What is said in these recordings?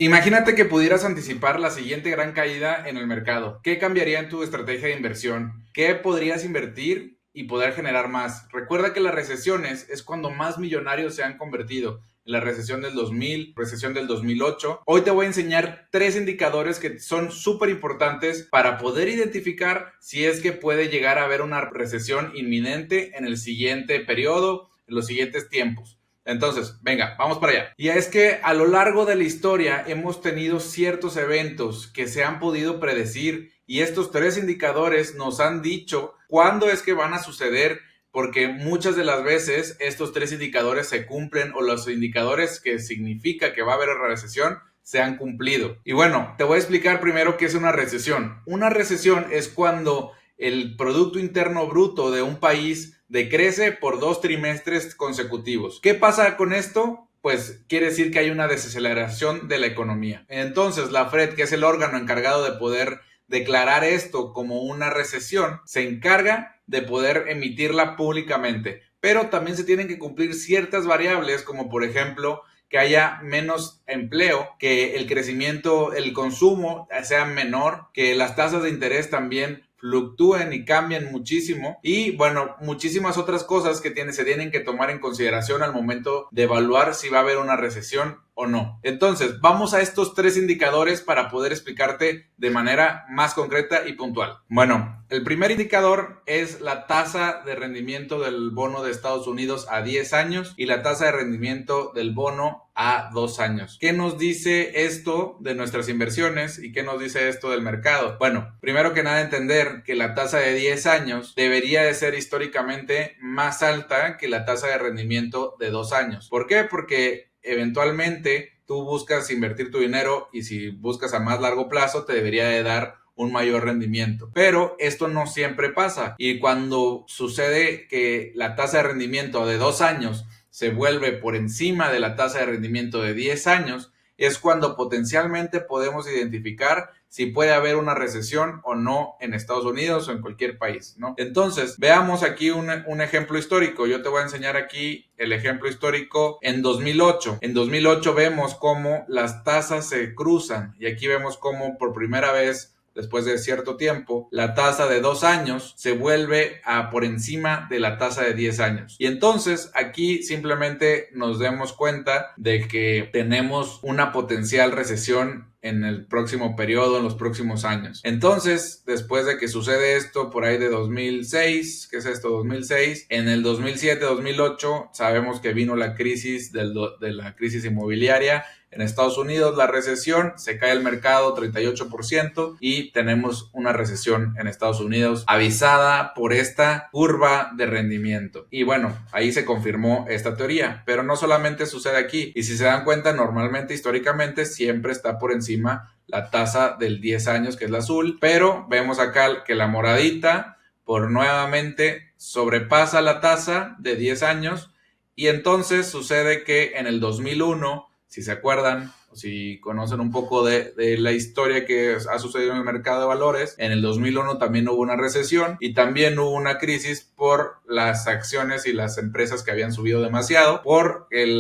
Imagínate que pudieras anticipar la siguiente gran caída en el mercado. ¿Qué cambiaría en tu estrategia de inversión? ¿Qué podrías invertir y poder generar más? Recuerda que las recesiones es cuando más millonarios se han convertido. En la recesión del 2000, recesión del 2008. Hoy te voy a enseñar 3 indicadores que son súper importantes para poder identificar si es que puede llegar a haber una recesión inminente en el siguiente periodo, en los siguientes tiempos. Entonces, venga, vamos para allá. Y es que a lo largo de la historia hemos tenido ciertos eventos que se han podido predecir y estos 3 indicadores nos han dicho cuándo es que van a suceder, porque muchas de las veces estos 3 indicadores se cumplen o los indicadores que significa que va a haber una recesión se han cumplido. Y bueno, te voy a explicar primero qué es una recesión. Una recesión es cuando el Producto Interno Bruto de un país decrece por 2 trimestres consecutivos. ¿Qué pasa con esto? Pues quiere decir que hay una desaceleración de la economía. Entonces, la Fed, que es el órgano encargado de poder declarar esto como una recesión, se encarga de poder emitirla públicamente. Pero también se tienen que cumplir ciertas variables, como por ejemplo que haya menos empleo, que el crecimiento, el consumo sea menor, que las tasas de interés también fluctúen y cambien muchísimo y bueno, muchísimas otras cosas que se tienen que tomar en consideración al momento de evaluar si va a haber una recesión o no. Entonces, vamos a estos 3 indicadores para poder explicarte de manera más concreta y puntual. Bueno, el primer indicador es la tasa de rendimiento del bono de Estados Unidos a 10 años y la tasa de rendimiento del bono a 2 años. ¿Qué nos dice esto de nuestras inversiones y qué nos dice esto del mercado? Bueno, primero que nada entender que la tasa de 10 años debería de ser históricamente más alta que la tasa de rendimiento de 2 años. ¿Por qué? Porque eventualmente tú buscas invertir tu dinero y si buscas a más largo plazo te debería de dar un mayor rendimiento. Pero esto no siempre pasa y cuando sucede que la tasa de rendimiento de 2 años se vuelve por encima de la tasa de rendimiento de 10 años, es cuando potencialmente podemos identificar si puede haber una recesión o no en Estados Unidos o en cualquier país, ¿no? Entonces, veamos aquí un ejemplo histórico. Yo te voy a enseñar aquí el ejemplo histórico en 2008. En 2008 vemos cómo las tasas se cruzan y aquí vemos cómo por primera vez después de cierto tiempo, la tasa de 2 años se vuelve por encima de la tasa de 10 años. Y entonces aquí simplemente nos demos cuenta de que tenemos una potencial recesión en el próximo periodo, en los próximos años. Entonces, después de que sucede esto por ahí de 2006, ¿qué es esto? 2006, en el 2007, 2008, sabemos que vino la crisis de la crisis inmobiliaria en Estados Unidos, la recesión, se cae el mercado 38% y tenemos una recesión en Estados Unidos avisada por esta curva de rendimiento. Y bueno, ahí se confirmó esta teoría, pero no solamente sucede aquí. Y si se dan cuenta, normalmente, históricamente, siempre está por encima la tasa del 10 años, que es la azul, pero vemos acá que la moradita, por nuevamente, sobrepasa la tasa de 10 años y entonces sucede que en el 2001 si se acuerdan o si conocen un poco de la historia que ha sucedido en el mercado de valores, en el 2001 también hubo una recesión y también hubo una crisis por las acciones y las empresas que habían subido demasiado por el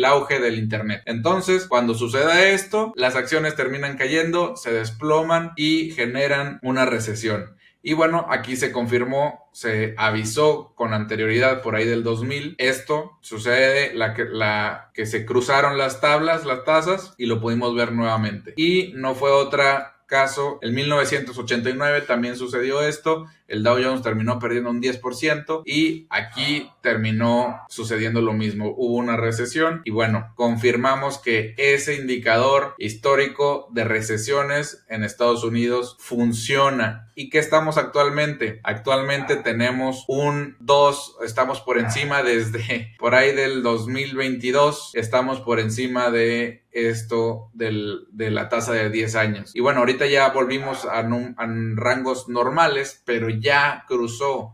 auge del internet. Entonces, cuando sucede esto, las acciones terminan cayendo, se desploman y generan una recesión. Y bueno, aquí se confirmó, se avisó con anterioridad por ahí del 2000. Esto sucede, que se cruzaron las tasas y lo pudimos ver nuevamente. Y no fue otra caso, en 1989 también sucedió esto, el Dow Jones terminó perdiendo un 10% y aquí terminó sucediendo lo mismo, hubo una recesión y bueno, confirmamos que ese indicador histórico de recesiones en Estados Unidos funciona. ¿Y qué estamos actualmente? Actualmente tenemos un 2, estamos por encima desde por ahí del 2022, estamos por encima de esto de la tasa de 10 años. Y bueno, ahorita ya volvimos a rangos normales, pero ya cruzó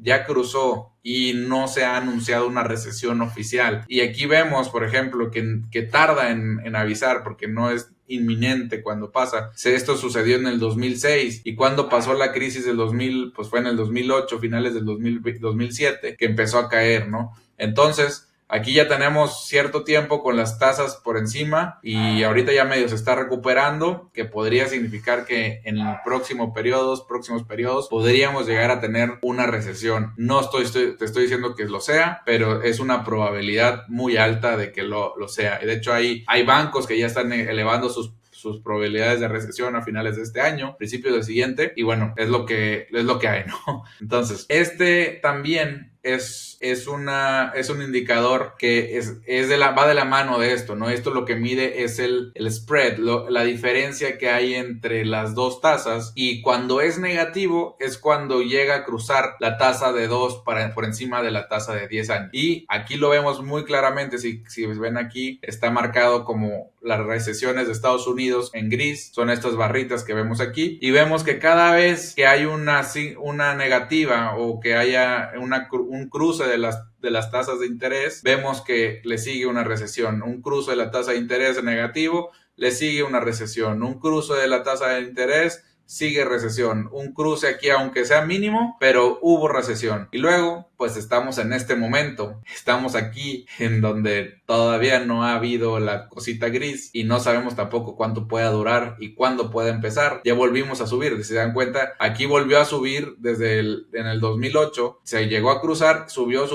y no se ha anunciado una recesión oficial. Y aquí vemos, por ejemplo, que tarda en avisar porque no es inminente cuando pasa. Esto sucedió en el 2006 y cuando pasó la crisis del 2000, pues fue en el 2008, finales del 2007, que empezó a caer, ¿no? Entonces, aquí ya tenemos cierto tiempo con las tasas por encima y ahorita ya medio se está recuperando, que podría significar que en el próximos periodos podríamos llegar a tener una recesión. No te estoy diciendo que lo sea, pero es una probabilidad muy alta de que lo sea. Y de hecho hay bancos que ya están elevando sus probabilidades de recesión a finales de este año, principios del siguiente, y bueno, es lo que hay, ¿no? Entonces, este también es un indicador que va de la mano de esto, ¿no? Esto lo que mide es el spread, la diferencia que hay entre las dos tasas, y cuando es negativo es cuando llega a cruzar la tasa de 2 por encima de la tasa de 10 años. Y aquí lo vemos muy claramente, si ven aquí, está marcado como las recesiones de Estados Unidos en gris, son estas barritas que vemos aquí, y vemos que cada vez que hay una negativa o que haya un cruce de las tasas de interés, vemos que le sigue una recesión. Un cruce de la tasa de interés negativo, le sigue una recesión. Un cruce de la tasa de interés, sigue recesión. Un cruce aquí, aunque sea mínimo, pero hubo recesión. Y luego, pues estamos en este momento. Estamos aquí en donde todavía no ha habido la cosita gris y no sabemos tampoco cuánto pueda durar y cuándo pueda empezar. Ya volvimos a subir. Si se dan cuenta, aquí volvió a subir en el 2008. Se llegó a cruzar, subió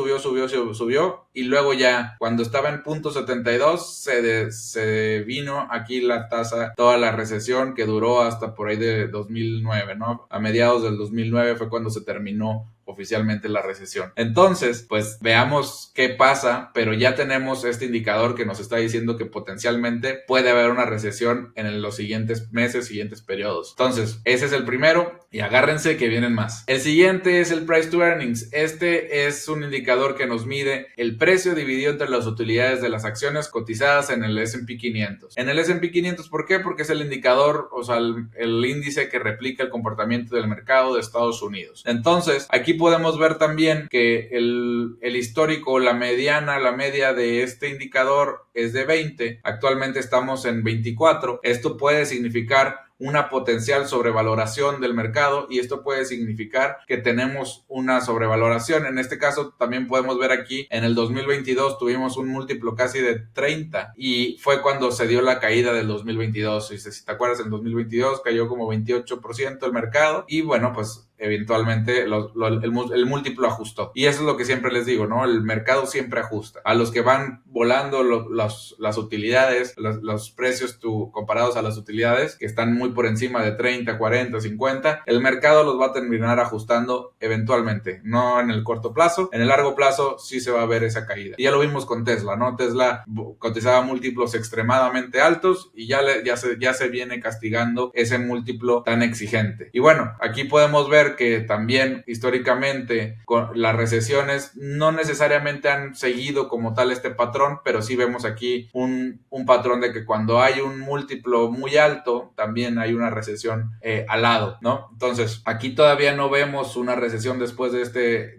y luego ya cuando estaba en .72 se vino aquí la tasa, toda la recesión que duró hasta por ahí de 2009, ¿no? A mediados del 2009 fue cuando se terminó oficialmente la recesión. Entonces, pues veamos qué pasa, pero ya tenemos este indicador que nos está diciendo que potencialmente puede haber una recesión en los siguientes meses, siguientes periodos. Entonces, ese es el primero y agárrense que vienen más. El siguiente es el Price to Earnings. Este es un indicador que nos mide el precio dividido entre las utilidades de las acciones cotizadas en el S&P 500. En el S&P 500, ¿por qué? Porque es el indicador, o sea, el índice que replica el comportamiento del mercado de Estados Unidos. Entonces, aquí podemos ver también que el histórico, la media de este indicador es de 20. Actualmente estamos en 24. Esto puede significar una potencial sobrevaloración del mercado y esto puede significar que tenemos una sobrevaloración. En este caso también podemos ver aquí en el 2022 tuvimos un múltiplo casi de 30 y fue cuando se dio la caída del 2022. Si te acuerdas, en 2022 cayó como 28% el mercado y bueno, pues eventualmente el múltiplo ajustó. Y eso es lo que siempre les digo, ¿no? El mercado siempre ajusta. A los que van volando las utilidades, los precios comparados a las utilidades, que están muy por encima de 30, 40, 50, el mercado los va a terminar ajustando eventualmente. No en el corto plazo, en el largo plazo sí se va a ver esa caída. Y ya lo vimos con Tesla, ¿no? Tesla cotizaba múltiplos extremadamente altos y ya se viene castigando ese múltiplo tan exigente. Y bueno, aquí podemos ver que también históricamente las recesiones no necesariamente han seguido como tal este patrón, pero sí vemos aquí un patrón de que cuando hay un múltiplo muy alto también hay una recesión al lado, ¿no? Entonces aquí todavía no vemos una recesión después de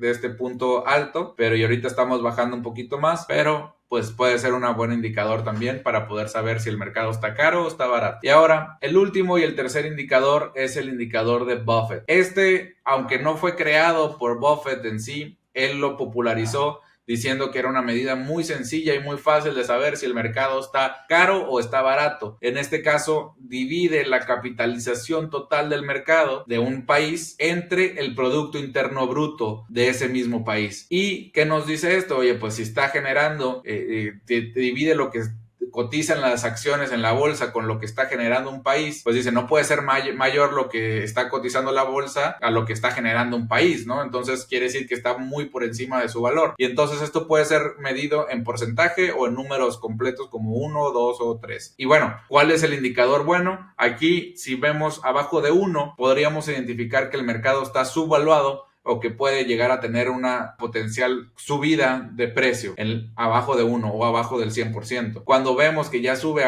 este punto alto, pero y ahorita estamos bajando un poquito más, pero pues puede ser un buen indicador también para poder saber si el mercado está caro o está barato. Y ahora, el último y el tercer indicador es el indicador de Buffett. Aunque no fue creado por Buffett en sí, él lo popularizó diciendo que era una medida muy sencilla y muy fácil de saber si el mercado está caro o está barato. En este caso, divide la capitalización total del mercado de un país entre el Producto Interno Bruto de ese mismo país. ¿Y qué nos dice esto? Oye, pues si está generando, te divide lo que cotizan las acciones en la bolsa con lo que está generando un país, pues dice, no puede ser mayor lo que está cotizando la bolsa a lo que está generando un país, ¿no? Entonces quiere decir que está muy por encima de su valor. Y entonces esto puede ser medido en porcentaje o en números completos como 1, 2 o 3. Y bueno, ¿cuál es el indicador bueno? Aquí, si vemos abajo de 1, podríamos identificar que el mercado está subvaluado o que puede llegar a tener una potencial subida de precio abajo de 1 o abajo del 100%. Cuando vemos que ya sube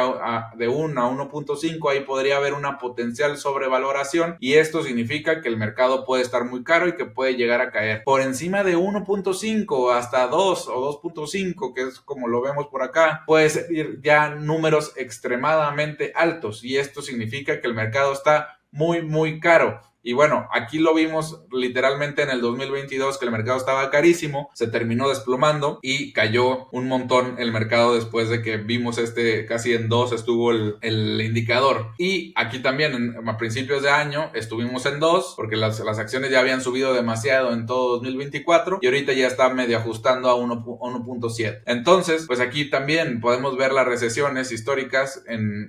de 1 a 1.5, ahí podría haber una potencial sobrevaloración y esto significa que el mercado puede estar muy caro y que puede llegar a caer. Por encima de 1.5 hasta 2 o 2.5, que es como lo vemos por acá, puede ser ya números extremadamente altos y esto significa que el mercado está muy, muy caro. Y bueno, aquí lo vimos literalmente en el 2022 que el mercado estaba carísimo, se terminó desplomando y cayó un montón el mercado después de que vimos casi en 2 estuvo el indicador. Y aquí también a principios de año estuvimos en 2 porque las acciones ya habían subido demasiado en todo 2024 y ahorita ya está medio ajustando a 1.7. Entonces, pues aquí también podemos ver las recesiones históricas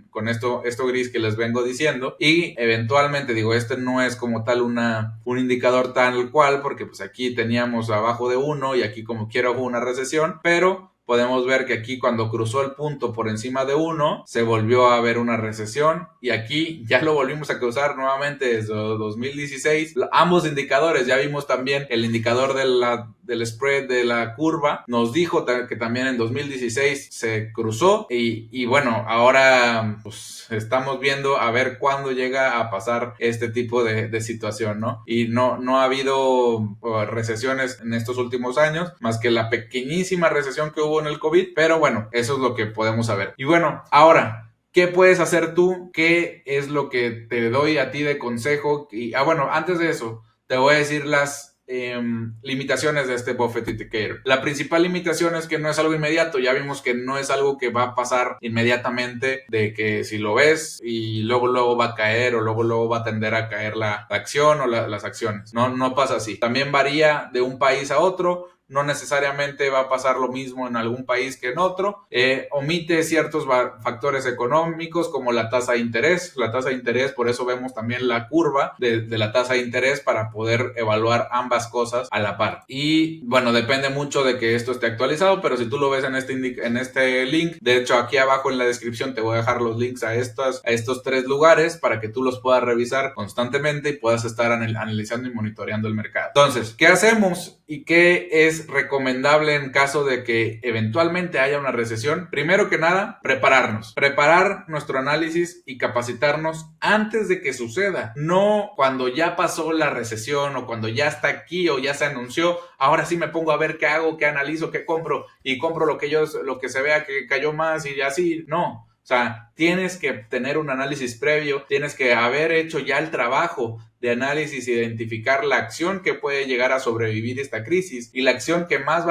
con esto gris que les vengo diciendo y eventualmente, digo, este no es como tal un indicador tal cual porque pues aquí teníamos abajo de 1 y aquí como quiera hubo una recesión, pero podemos ver que aquí cuando cruzó el punto por encima de 1 se volvió a ver una recesión y aquí ya lo volvimos a cruzar nuevamente desde 2016. Ambos indicadores, ya vimos también el indicador del spread de la curva, nos dijo que también en 2016 se cruzó y bueno, ahora pues estamos viendo a ver cuándo llega a pasar este tipo de situación, ¿no? Y no ha habido recesiones en estos últimos años, más que la pequeñísima recesión que hubo en el COVID, pero bueno, eso es lo que podemos saber. Y bueno, ahora, ¿qué puedes hacer tú? ¿Qué es lo que te doy a ti de consejo? Y bueno, antes de eso, te voy a decir las limitaciones de este Buffett Indicator. La principal limitación es que no es algo inmediato. Ya vimos que no es algo que va a pasar inmediatamente, de que si lo ves y luego va a caer o luego va a tender a caer la acción o las acciones. No pasa así. También varía de un país a otro. No necesariamente va a pasar lo mismo en algún país que en otro. Omite ciertos factores económicos como la tasa de interés. La tasa de interés, por eso vemos también la curva de la tasa de interés para poder evaluar ambas cosas a la par. Y bueno, depende mucho de que esto esté actualizado, pero si tú lo ves en este link, de hecho aquí abajo en la descripción te voy a dejar los links a estos 3 lugares para que tú los puedas revisar constantemente y puedas estar analizando y monitoreando el mercado. Entonces, ¿qué hacemos y qué es recomendable en caso de que eventualmente haya una recesión? Primero que nada, preparar nuestro análisis y capacitarnos antes de que suceda, no cuando ya pasó la recesión o cuando ya está aquí o ya se anunció. Ahora sí me pongo a ver qué hago, qué analizo, qué compro y compro lo que se vea que cayó más y así. No. O sea, tienes que tener un análisis previo, tienes que haber hecho ya el trabajo de análisis, identificar la acción que puede llegar a sobrevivir esta crisis y la acción que más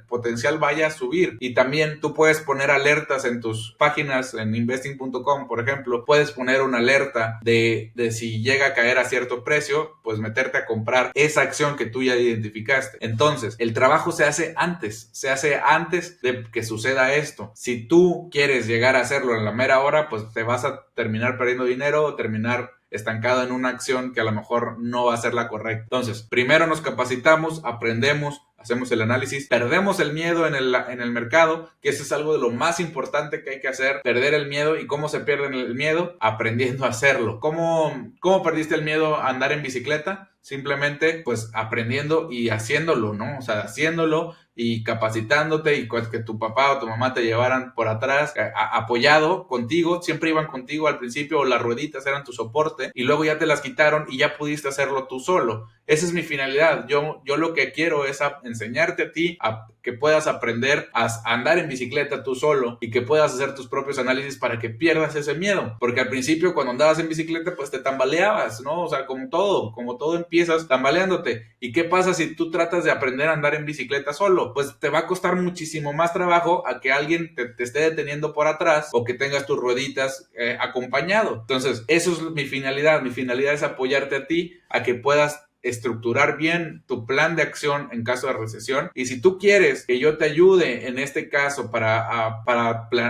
potencial vaya a subir. Y también tú puedes poner alertas en tus páginas, en investing.com, por ejemplo, puedes poner una alerta de si llega a caer a cierto precio, pues meterte a comprar esa acción que tú ya identificaste. Entonces, el trabajo se hace antes de que suceda esto. Si tú quieres llegar a hacerlo en la mera hora, pues te vas a terminar perdiendo dinero o terminar estancado en una acción que a lo mejor no va a ser la correcta. Entonces, primero nos capacitamos, aprendemos, hacemos el análisis, perdemos el miedo en el mercado, que eso es algo de lo más importante que hay que hacer, perder el miedo. ¿Y cómo se pierde el miedo? Aprendiendo a hacerlo. ¿Cómo perdiste el miedo a andar en bicicleta? Simplemente pues aprendiendo y haciéndolo, ¿no? O sea, haciéndolo y capacitándote y que tu papá o tu mamá te llevaran por atrás, apoyado contigo, siempre iban contigo al principio, las rueditas eran tu soporte y luego ya te las quitaron y ya pudiste hacerlo tú solo. Esa es mi finalidad. Yo lo que quiero es enseñarte a ti a que puedas aprender a andar en bicicleta tú solo y que puedas hacer tus propios análisis para que pierdas ese miedo. Porque al principio cuando andabas en bicicleta pues te tambaleabas, ¿no? O sea, como todo empiezas tambaleándote. ¿Y qué pasa si tú tratas de aprender a andar en bicicleta solo? Pues te va a costar muchísimo más trabajo a que alguien te esté deteniendo por atrás o que tengas tus rueditas acompañado. Entonces, eso es mi finalidad. Mi finalidad es apoyarte a ti a que puedas estructurar bien tu plan de acción en caso de recesión. Y si tú quieres que yo te ayude en este caso para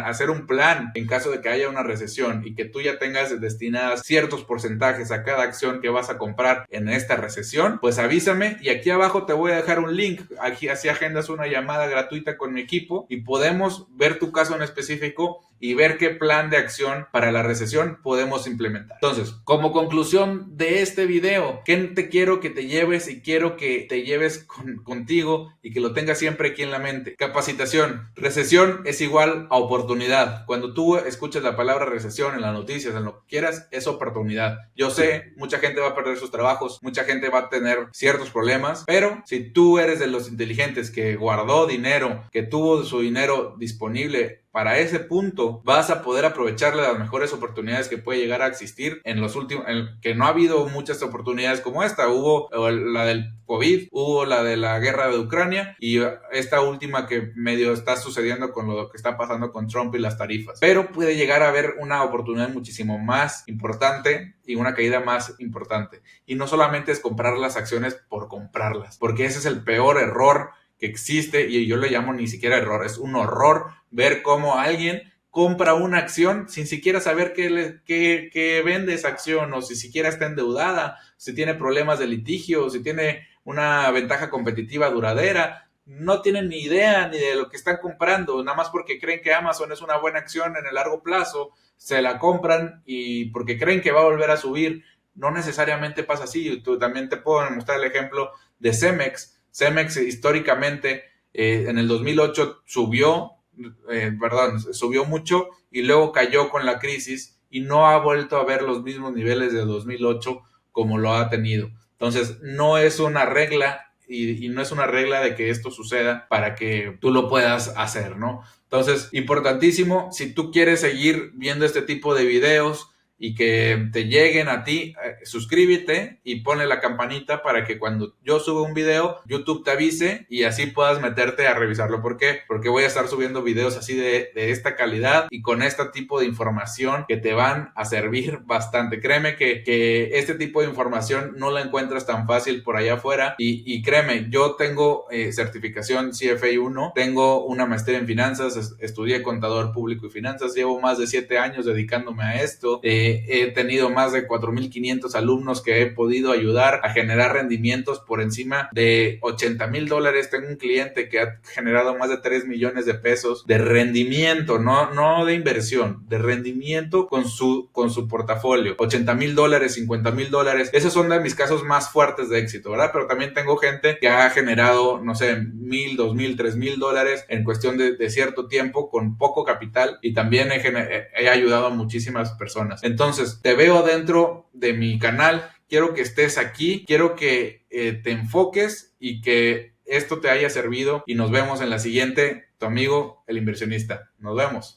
hacer un plan en caso de que haya una recesión y que tú ya tengas destinadas ciertos porcentajes a cada acción que vas a comprar en esta recesión, pues avísame y aquí abajo te voy a dejar un link. Aquí así agendas una llamada gratuita con mi equipo y podemos ver tu caso en específico y ver qué plan de acción para la recesión podemos implementar. Entonces, como conclusión de este video, ¿qué te quiero que te lleves y quiero que te lleves contigo y que lo tengas siempre aquí en la mente? Capacitación. Recesión es igual a oportunidad. Cuando tú escuchas la palabra recesión en las noticias, en lo que quieras, es oportunidad. Yo sé, mucha gente va a perder sus trabajos, mucha gente va a tener ciertos problemas, pero si tú eres de los inteligentes que guardó dinero, que tuvo su dinero disponible para ese punto vas a poder aprovecharle las mejores oportunidades que puede llegar a existir en los últimos, que no ha habido muchas oportunidades como esta. Hubo la del COVID, hubo la de la guerra de Ucrania y esta última que medio está sucediendo con lo que está pasando con Trump y las tarifas. Pero puede llegar a haber una oportunidad muchísimo más importante y una caída más importante. Y no solamente es comprar las acciones por comprarlas, porque ese es el peor error que existe, y yo le llamo ni siquiera error, es un horror ver cómo alguien compra una acción sin siquiera saber que vende esa acción, o si siquiera está endeudada, si tiene problemas de litigio, si tiene una ventaja competitiva duradera. No tienen ni idea ni de lo que están comprando, nada más porque creen que Amazon es una buena acción en el largo plazo, se la compran y porque creen que va a volver a subir. No necesariamente pasa así. Tú también te puedo mostrar el ejemplo de Cemex. Cemex históricamente en el 2008 subió mucho y luego cayó con la crisis y no ha vuelto a ver los mismos niveles de 2008 como lo ha tenido. Entonces, no es una regla y no es una regla de que esto suceda para que tú lo puedas hacer, ¿no? Entonces, importantísimo, si tú quieres seguir viendo este tipo de videos y que te lleguen a ti, suscríbete y ponle la campanita para que cuando yo suba un video, YouTube te avise y así puedas meterte a revisarlo. ¿Por qué? Porque voy a estar subiendo videos así de esta calidad y con este tipo de información que te van a servir bastante. Créeme que este tipo de información no la encuentras tan fácil por allá afuera y créeme, yo tengo certificación CFA 1, tengo una maestría en finanzas, estudié contador público y finanzas, llevo más de 7 años dedicándome a esto. He tenido más de 4,500 alumnos que he podido ayudar a generar rendimientos por encima de $80,000. Tengo un cliente que ha generado más de 3 millones de pesos de rendimiento, no de inversión, de rendimiento con su portafolio. $80,000, $50,000. Esos son de mis casos más fuertes de éxito, ¿verdad? Pero también tengo gente que ha generado, no sé, $1,000, $2,000, $3,000 en cuestión de cierto tiempo con poco capital y también he ayudado a muchísimas personas. Entonces, te veo dentro de mi canal, quiero que estés aquí, quiero que te enfoques y que esto te haya servido y nos vemos en la siguiente. Tu amigo, el inversionista. Nos vemos.